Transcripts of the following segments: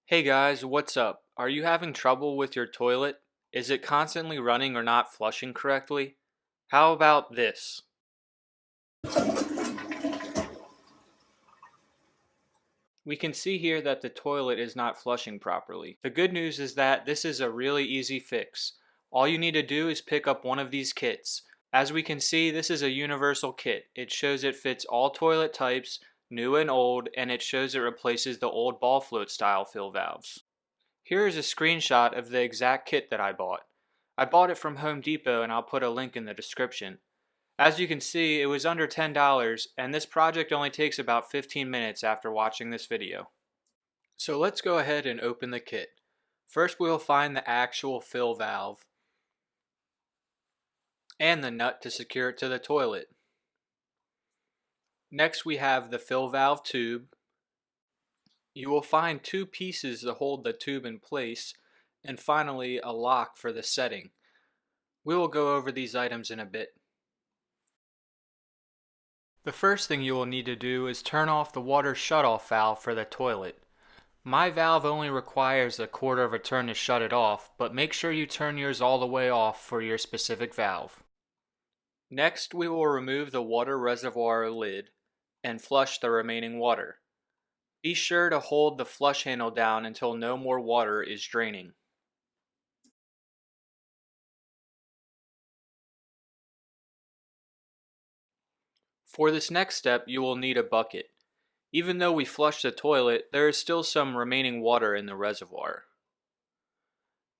Hey guys, what's up? Are you having trouble with your toilet? Is it constantly running or not flushing correctly? How about this? We can see here that the toilet is not flushing properly. The good news is that this is a really easy fix. All you need to do is pick up one of these kits. As we can see, this is a universal kit. It shows it fits all toilet types, new and old, and it shows it replaces the old ball float style fill valves. Here is a screenshot of the exact kit that I bought. I bought it from Home Depot and I'll put a link in the description. As you can see, it was under $10 and this project only takes about 15 minutes after watching this video. So let's go ahead and open the kit. First we'll find the actual fill valve and the nut to secure it to the toilet. Next we have the fill valve tube. You will find two pieces to hold the tube in place, and finally a lock for the setting. We will go over these items in a bit. The first thing you will need to do is turn off the water shutoff valve for the toilet. My valve only requires a quarter of a turn to shut it off, but make sure you turn yours all the way off for your specific valve. Next, we will remove the water reservoir lid and flush the remaining water. Be sure to hold the flush handle down until no more water is draining. For this next step, you will need a bucket. Even though we flushed the toilet, there is still some remaining water in the reservoir.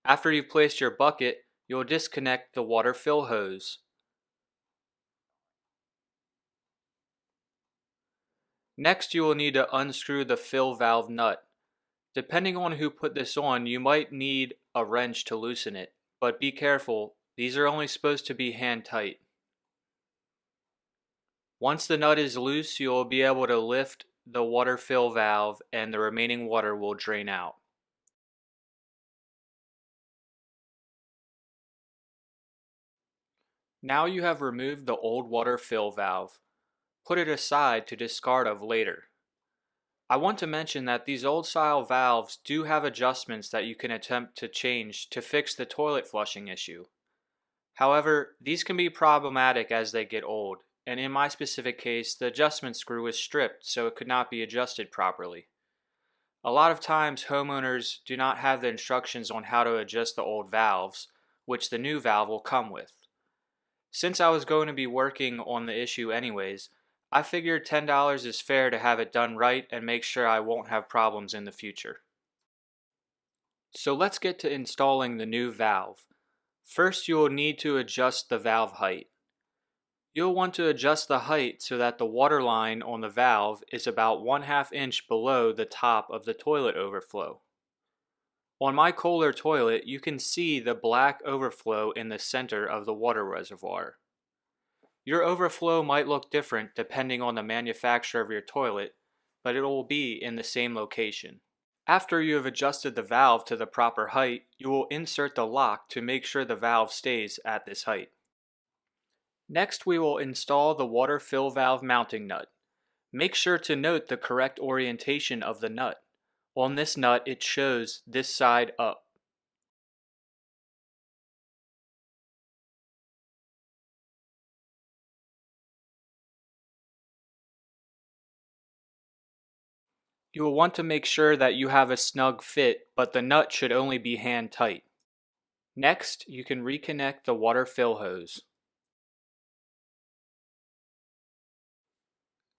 After you've placed your bucket, you'll disconnect the water fill hose. Next, you will need to unscrew the fill valve nut. Depending on who put this on, you might need a wrench to loosen it, but be careful, these are only supposed to be hand tight. Once the nut is loose, you will be able to lift the water fill valve and the remaining water will drain out. Now you have removed the old water fill valve. Put it aside to discard of later. I want to mention that these old style valves do have adjustments that you can attempt to change to fix the toilet flushing issue. However, these can be problematic as they get old, and in my specific case, the adjustment screw is stripped so it could not be adjusted properly. A lot of times homeowners do not have the instructions on how to adjust the old valves, which the new valve will come with. Since I was going to be working on the issue anyways, I figured $10 is fair to have it done right and make sure I won't have problems in the future. So let's get to installing the new valve. First, you will need to adjust the valve height. You'll want to adjust the height so that the water line on the valve is about 1/2 inch below the top of the toilet overflow. On my Kohler toilet, you can see the black overflow in the center of the water reservoir. Your overflow might look different depending on the manufacturer of your toilet, but it will be in the same location. After you have adjusted the valve to the proper height, you will insert the lock to make sure the valve stays at this height. Next, we will install the water fill valve mounting nut. Make sure to note the correct orientation of the nut. On this nut, it shows this side up. You will want to make sure that you have a snug fit, but the nut should only be hand tight. Next, you can reconnect the water fill hose.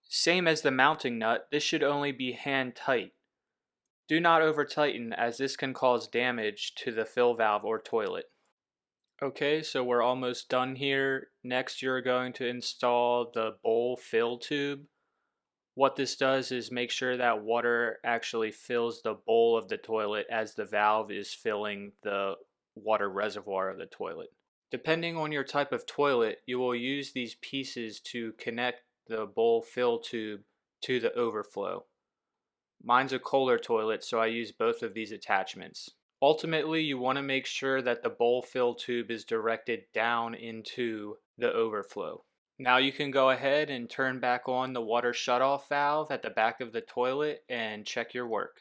Same as the mounting nut, this should only be hand tight. Do not over tighten as this can cause damage to the fill valve or toilet. Okay, so we're almost done here. Next you're going to install the bowl fill tube. What this does is make sure that water actually fills the bowl of the toilet as the valve is filling the water reservoir of the toilet. Depending on your type of toilet, you will use these pieces to connect the bowl fill tube to the overflow. Mine's a Kohler toilet, so I use both of these attachments. Ultimately, you want to make sure that the bowl fill tube is directed down into the overflow. Now you can go ahead and turn back on the water shutoff valve at the back of the toilet and check your work.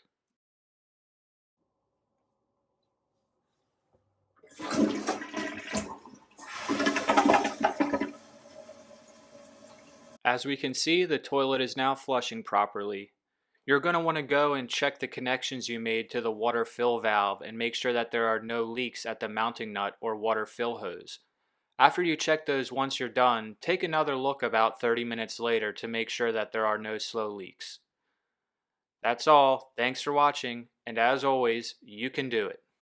As we can see, the toilet is now flushing properly. You're going to want to go and check the connections you made to the water fill valve and make sure that there are no leaks at the mounting nut or water fill hose. After you check those once you're done, take another look about 30 minutes later to make sure that there are no slow leaks. That's all. Thanks for watching, and as always, you can do it.